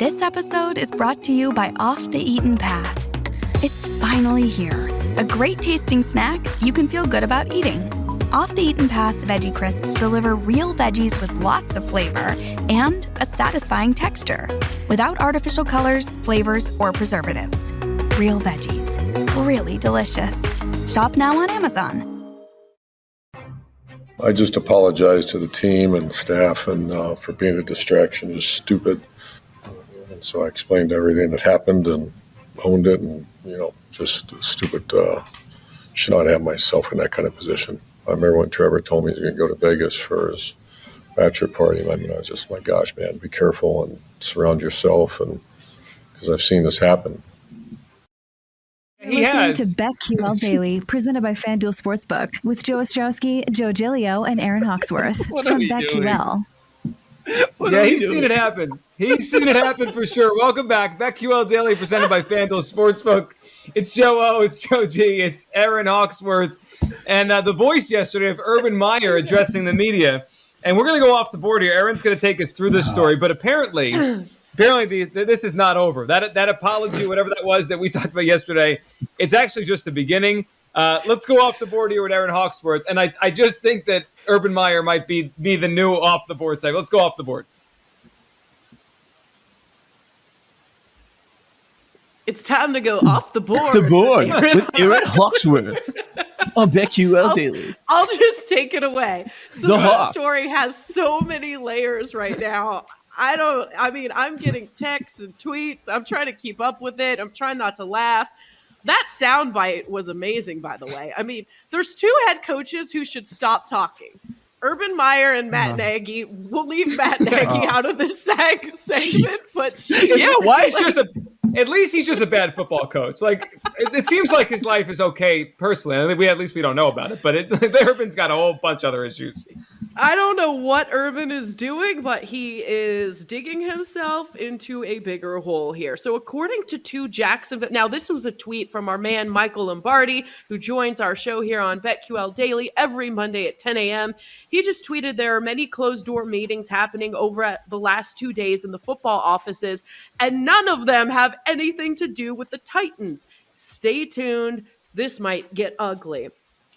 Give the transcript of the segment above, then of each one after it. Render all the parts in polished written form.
This episode is brought to you by Off the Eaten Path. It's finally here. A great tasting snack you can feel good about eating. Off the Eaten Path's Veggie Crisps deliver real veggies with lots of flavor and a satisfying texture, without artificial colors, flavors, or preservatives. Real veggies. Really delicious. Shop now on Amazon. I just apologize to the team and staff and for being a distraction, just stupid. And so I explained everything that happened and owned it, and just stupid. Should not have myself in that kind of position. I remember when Trevor told me he was going to go to Vegas for his bachelor party. I was just, my gosh, man, be careful and surround yourself, and because I've seen this happen. Listening to BetQL Daily, presented by FanDuel Sportsbook, with Joe Ostrowski, Joe Giglio, and Aaron Hawksworth from BetQL. He's seen it happen. He's seen it happen for sure. Welcome back. BetQL Daily, presented by FanDuel Sportsbook. It's Joe O, it's Joe G, it's Aaron Hawksworth, and the voice yesterday of Urban Meyer addressing the media. And we're going to go off the board here. Aaron's going to take us through this story, but apparently this is not over. That apology, whatever that was that we talked about yesterday, it's actually just the beginning. Let's go off the board here with Aaron Hawksworth. And I just think that Urban Meyer might be the new off the board side. Let's go off the board. It's time to go off the board. The board with Aaron Hawksworth on BetQL Daily. I'll just take it away. So the story has so many layers right now. I'm getting texts and tweets. I'm trying to keep up with it. I'm trying not to laugh. That soundbite was amazing, by the way. There's two head coaches who should stop talking. Urban Meyer and Matt Nagy. We'll leave Matt Nagy out of this segment, but at least he's just a bad football coach. Like it seems like his life is okay personally. I think we don't know about it, but Urban's got a whole bunch of other issues. I don't know what Urban is doing, but he is digging himself into a bigger hole here. So according to two Jacksonville, now this was a tweet from our man Michael Lombardi, who joins our show here on BetQL Daily every Monday at 10 a.m. He just tweeted there are many closed-door meetings happening over at the last 2 days in the football offices, and none of them have anything to do with the Titans. Stay tuned. This might get ugly.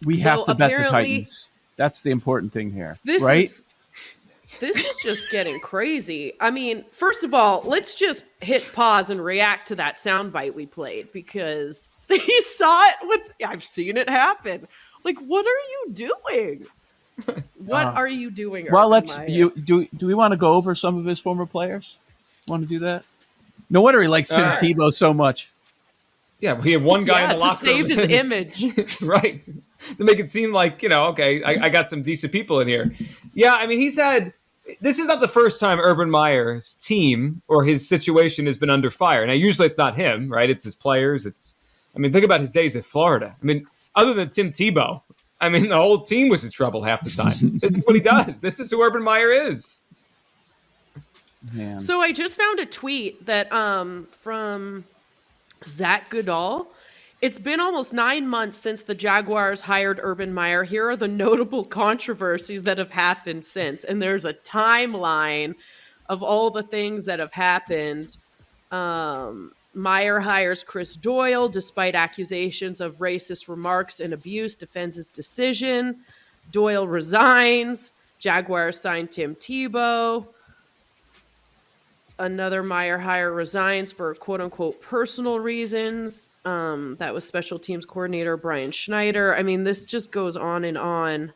We have to bet the Titans. That's the important thing here, right? This is just getting crazy. First of all, let's just hit pause and react to that soundbite we played, because he saw it I've seen it happen. Like, what are you doing? What are you doing? Well, do we want to go over some of his former players? Want to do that? No wonder he likes Tim Tebow so much. Yeah, he had one guy in the locker room. To save his image. Right. To make it seem like, I got some decent people in here. Yeah, this is not the first time Urban Meyer's team or his situation has been under fire. Now, usually it's not him, right? It's his players. Think about his days at Florida. Other than Tim Tebow, the whole team was in trouble half the time. This is what he does. This is who Urban Meyer is. Man. So I just found a tweet that from Zach Goodall. It's been almost 9 months since the Jaguars hired Urban Meyer. Here are the notable controversies that have happened since. And there's a timeline of all the things that have happened. Meyer hires Chris Doyle despite accusations of racist remarks and abuse, defends his decision. Doyle resigns. Jaguars sign Tim Tebow. Another Meyer hire resigns for quote-unquote personal reasons. That was special teams coordinator Brian Schneider. This just goes on and on.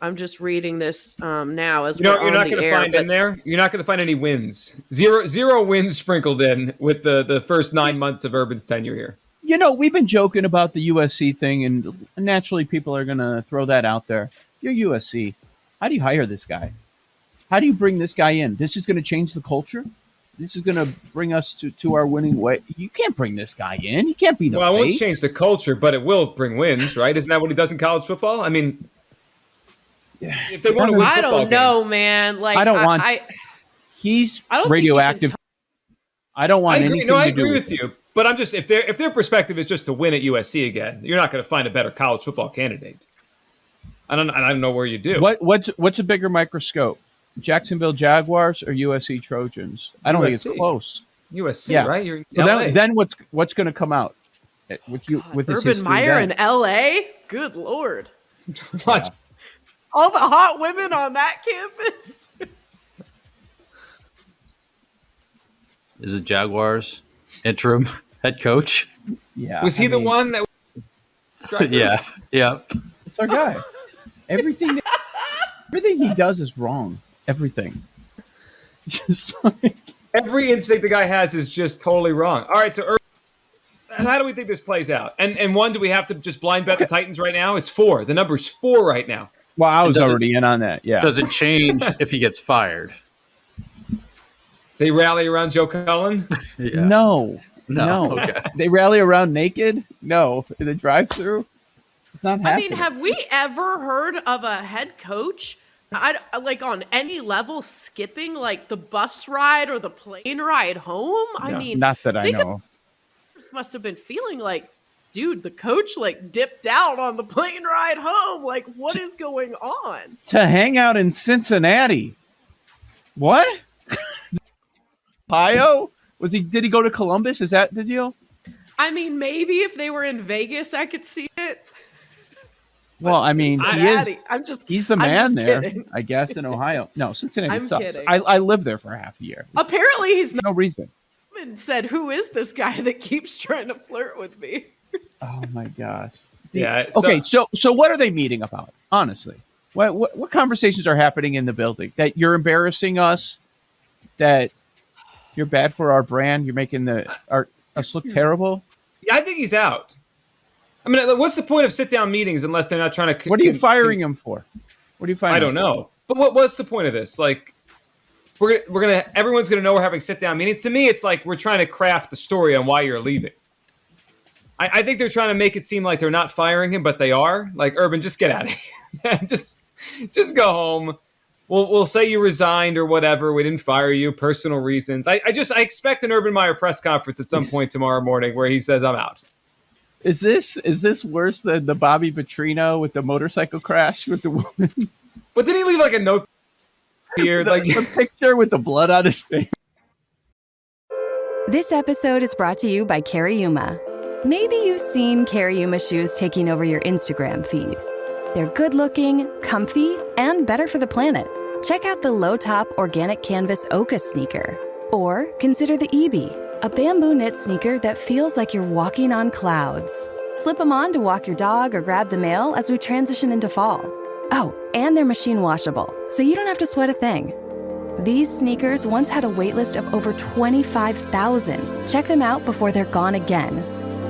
I'm just reading this now as we're you're not going to find in there. You're not going to find any wins. Zero wins sprinkled in with the first 9 months of Urban's tenure here. We've been joking about the USC thing, and naturally people are going to throw that out there. You're USC. How do you hire this guy? How do you bring this guy in? This is going to change the culture. This is going to bring us to our winning way. You can't bring this guy in. He can't be the Well, it won't change the culture, but it will bring wins, right? Isn't that what he does in college football? If they want to win I football don't know, games. Man. He's radioactive. I don't want anything to do with it. I agree with you. But I'm just if their perspective is just to win at USC again, you're not going to find a better college football candidate. I don't know where you do. What's a bigger microscope? Jacksonville Jaguars or USC Trojans? I don't think it's close. USC, right? You're in So LA. then what's going to come out with you with his Urban history Meyer then? in LA? Good Lord. Watch. All the hot women on that campus. Is it Jaguars interim head coach? Yeah. Was he the one that? Yeah. It's our guy. Everything he does is wrong. Everything. Just like Every instinct the guy has is just totally wrong. All right, so how do we think this plays out? And one, do we have to just blind bet the Titans right now? It's 4. The number's 4 right now. well, I was already in on that. Yeah. Does it change if he gets fired? They rally around Joe Cullen. Yeah. No. Okay. They rally around naked? No. In the drive-through? It's not I happening. mean, have we ever heard of a head coach, like on any level, skipping like the bus ride or the plane ride home? I No, mean, not that I think know. This must have been feeling like, dude, the coach like dipped out on the plane ride home. Like, what is going on? To hang out in Cincinnati. What? Ohio? Did he go to Columbus? Is that the deal? I mean, maybe if they were in Vegas, I could see it. Well, I mean, Cincinnati. he's the I'm man just there, kidding. I guess, in Ohio. No, Cincinnati I'm sucks. kidding. I lived there for half a year. Apparently, he's not. No reason. And said, "Who is this guy that keeps trying to flirt with me?" Oh my gosh. Yeah. Okay, so what are they meeting about? Honestly, what conversations are happening in the building? That you're embarrassing us, that you're bad for our brand, you're making us look terrible. Yeah, I think he's out. I mean, what's the point of sit-down meetings unless they're not trying to? What are you firing him for? What are you firing? I don't know. But what's the point of this? Like, everyone's gonna know we're having sit-down meetings. To me, it's like we're trying to craft the story on why you're leaving. I think they're trying to make it seem like they're not firing him, but they are. Like, Urban, just get out of here. just go home. We'll say you resigned or whatever. We didn't fire you, personal reasons. I expect an Urban Meyer press conference at some point tomorrow morning where he says, "I'm out." Is this worse than the Bobby Petrino with the motorcycle crash with the woman? But did he leave like a note here? The picture with the blood on his face. This episode is brought to you by Cariuma. Maybe you've seen Cariuma shoes taking over your Instagram feed. They're good-looking, comfy, and better for the planet. Check out the low-top organic canvas Oka sneaker. Or consider the Ebi, a bamboo knit sneaker that feels like you're walking on clouds. Slip them on to walk your dog or grab the mail as we transition into fall. Oh, and they're machine washable, so you don't have to sweat a thing. These sneakers once had a waitlist of over 25,000. Check them out before they're gone again.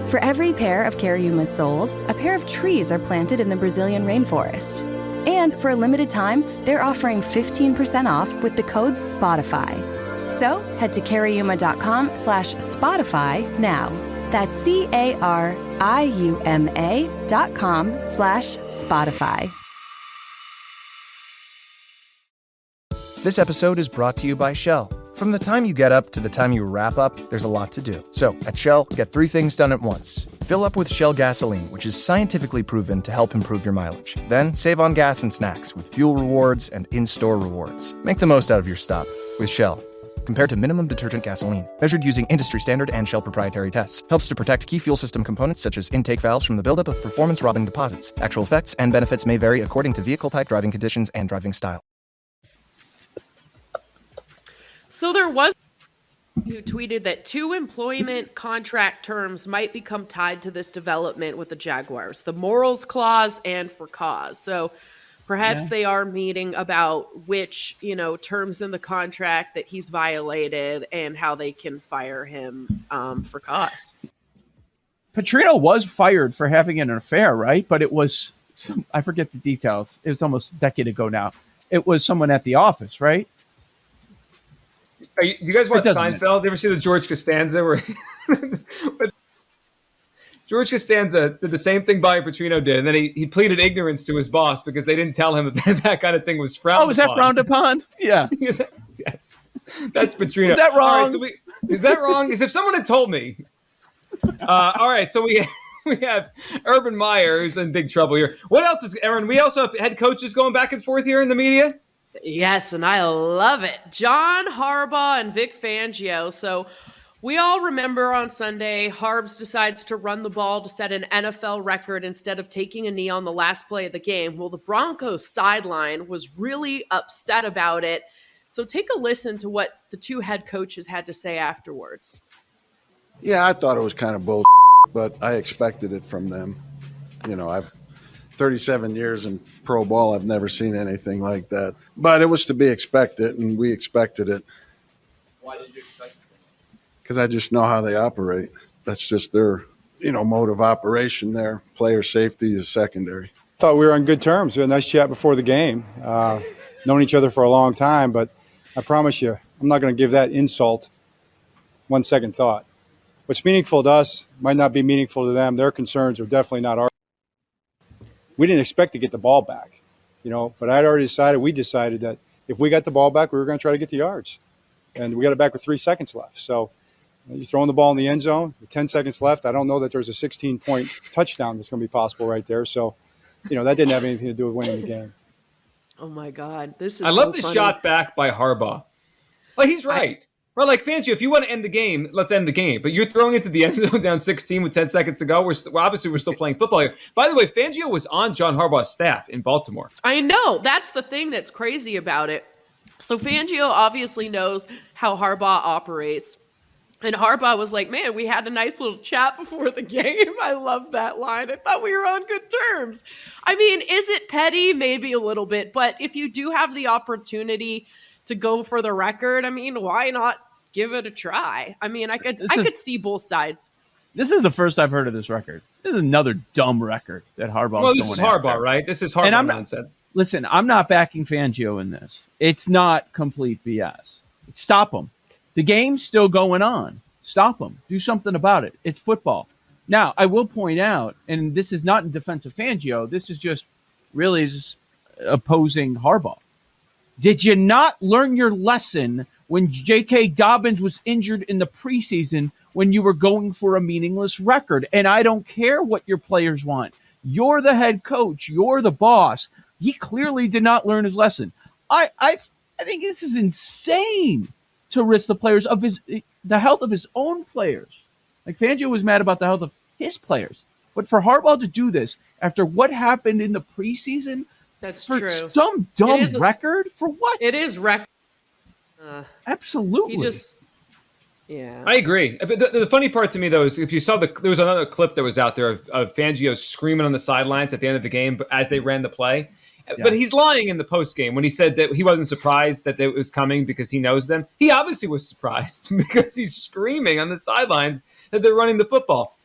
For every pair of Cariumas sold, a pair of trees are planted in the Brazilian rainforest. And for a limited time, they're offering 15% off with the code SPOTIFY. So head to cariuma.com/Spotify now. That's CARIUMA.com/Spotify. This episode is brought to you by Shell. From the time you get up to the time you wrap up, there's a lot to do. So, at Shell, get 3 things done at once. Fill up with Shell gasoline, which is scientifically proven to help improve your mileage. Then, save on gas and snacks with fuel rewards and in-store rewards. Make the most out of your stop with Shell. Compared to minimum detergent gasoline, measured using industry standard and Shell proprietary tests. Helps to protect key fuel system components such as intake valves from the buildup of performance-robbing deposits. Actual effects and benefits may vary according to vehicle type, driving conditions, and driving style. So there was who tweeted that 2 employment contract terms might become tied to this development with the Jaguars, the morals clause and for cause. So perhaps they are meeting about which, terms in the contract that he's violated and how they can fire him for cause. Petrino was fired for having an affair, right? But it was, I forget the details. It was almost a decade ago now. It was someone at the office, right? You guys watch Seinfeld? You ever see the George Costanza where George Costanza did the same thing Bobby Petrino did, and then he pleaded ignorance to his boss because they didn't tell him that kind of thing was frowned upon. Oh, is that frowned upon? Yeah. Yes. That's Petrino. Is that wrong? All right, so is that wrong? Because if someone had told me. All right, so we have Urban Meyer, who's in big trouble here. What else is, Aaron? We also have head coaches going back and forth here in the media? Yes, and I love it. John Harbaugh and Vic Fangio. So We all remember on Sunday, Harbs decides to run the ball to set an NFL record instead of taking a knee on the last play of the game. Well, the Broncos sideline was really upset about it. So take a listen to what the two head coaches had to say afterwards. Yeah, I thought it was kind of bull, but I expected it from them. You know, I've 37 years in pro ball. I've never seen anything like that. But it was to be expected, and we expected it. Why did you expect it? Because I just know how they operate. That's just their, mode of operation there. Player safety is secondary. Thought we were on good terms. We had a nice chat before the game. Known each other for a long time, but I promise you, I'm not going to give that insult 1 second thought. What's meaningful to us might not be meaningful to them. Their concerns are definitely not ours. We didn't expect to get the ball back, but we decided that if we got the ball back, we were going to try to get the yards. And we got it back with 3 seconds left. So you're throwing the ball in the end zone with 10 seconds left. I don't know that there's a 16-point touchdown that's going to be possible right there. So, that didn't have anything to do with winning the game. Oh my God, this is. I love so the funny. shot back by Harbaugh. Like, he's right. Right, like Fangio, if you want to end the game, let's end the game. But you're throwing it to the end zone down 16 with 10 seconds to go. We're still playing football here. By the way, Fangio was on John Harbaugh's staff in Baltimore. I know. That's the thing that's crazy about it. So Fangio obviously knows how Harbaugh operates. And Harbaugh was like, man, we had a nice little chat before the game. I love that line. I thought we were on good terms. I mean, is it petty? Maybe a little bit. But if you do have the opportunity to go for the record, I mean, why not give it a try? I mean, I could see both sides. This is the first I've heard of this record. This is another dumb record that Harbaugh. Well, this is Harbaugh, right? This is Harbaugh nonsense. Listen, I'm not backing Fangio in this. It's not complete BS. Stop him. The game's still going on. Stop him. Do something about it. It's football. Now, I will point out, and this is not in defense of Fangio, this is just really just opposing Harbaugh. Did you not learn your lesson when J.K. Dobbins was injured in the preseason when you were going for a meaningless record? And I don't care what your players want. You're the head coach. You're the boss. He clearly did not learn his lesson. I think this is insane to risk the health of his own players. Like, Fangio was mad about the health of his players. But for Harbaugh to do this after what happened in the preseason, that's for true. Some dumb record? For what? It is record. Absolutely. Yeah. I agree. But the funny part to me, though, is if you saw there was another clip that was out there of Fangio screaming on the sidelines at the end of the game as they ran the play. Yeah. But he's lying in the post game when he said that he wasn't surprised that it was coming because he knows them. He obviously was surprised because he's screaming on the sidelines that they're running the football.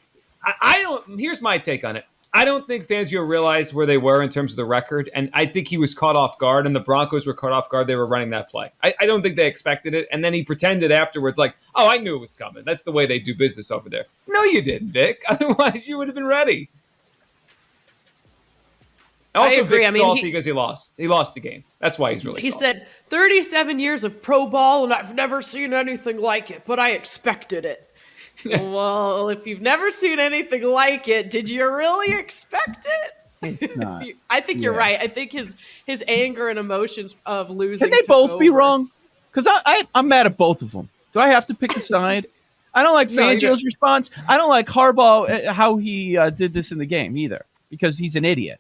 Here's my take on it. I don't think Fangio realized where they were in terms of the record, and I think he was caught off guard, and the Broncos were caught off guard. They were running that play. I don't think they expected it, and then he pretended afterwards like, oh, I knew it was coming. That's the way they do business over there. No, you didn't, Vic. Otherwise, you would have been ready. Also, I agree. Vic's salty because he lost. He lost the game. That's why he's really salty. He said, 37 years of pro ball, and I've never seen anything like it, but I expected it. Well, if you've never seen anything like it, did you really expect it? It's not. I think you're right. I think his anger and emotions of losing. Can they both be wrong? Because I'm mad at both of them. Do I have to pick a side? I don't like Fangio's response. I don't like Harbaugh, how he did this in the game either, because he's an idiot.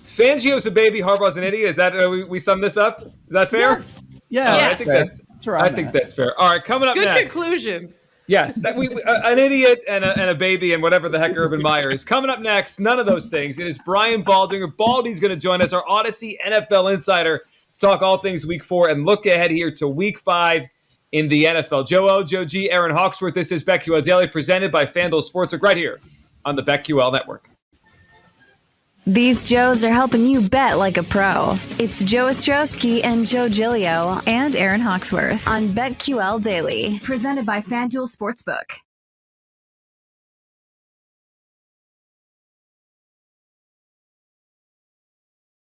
Fangio's a baby, Harbaugh's an idiot. Is that we sum this up? Is that fair? Yes. Yeah, I think that's fair. All right, coming up next. Good conclusion. Yes, that an idiot and a baby and whatever the heck Urban Meyer is. Coming up next, none of those things. It is Brian Baldinger. Baldy's going to join us, our Odyssey NFL insider, to talk all things Week 4 and look ahead here to Week 5 in the NFL. Joe O, Joe G, Aaron Hawksworth. This is BetQL Daily, presented by FanDuel Sportsbook, right here on the BetQL Network. These Joes are helping you bet like a pro. It's Joe Ostrowski and Joe Giglio and Aaron Hawksworth on BetQL Daily, presented by FanDuel Sportsbook.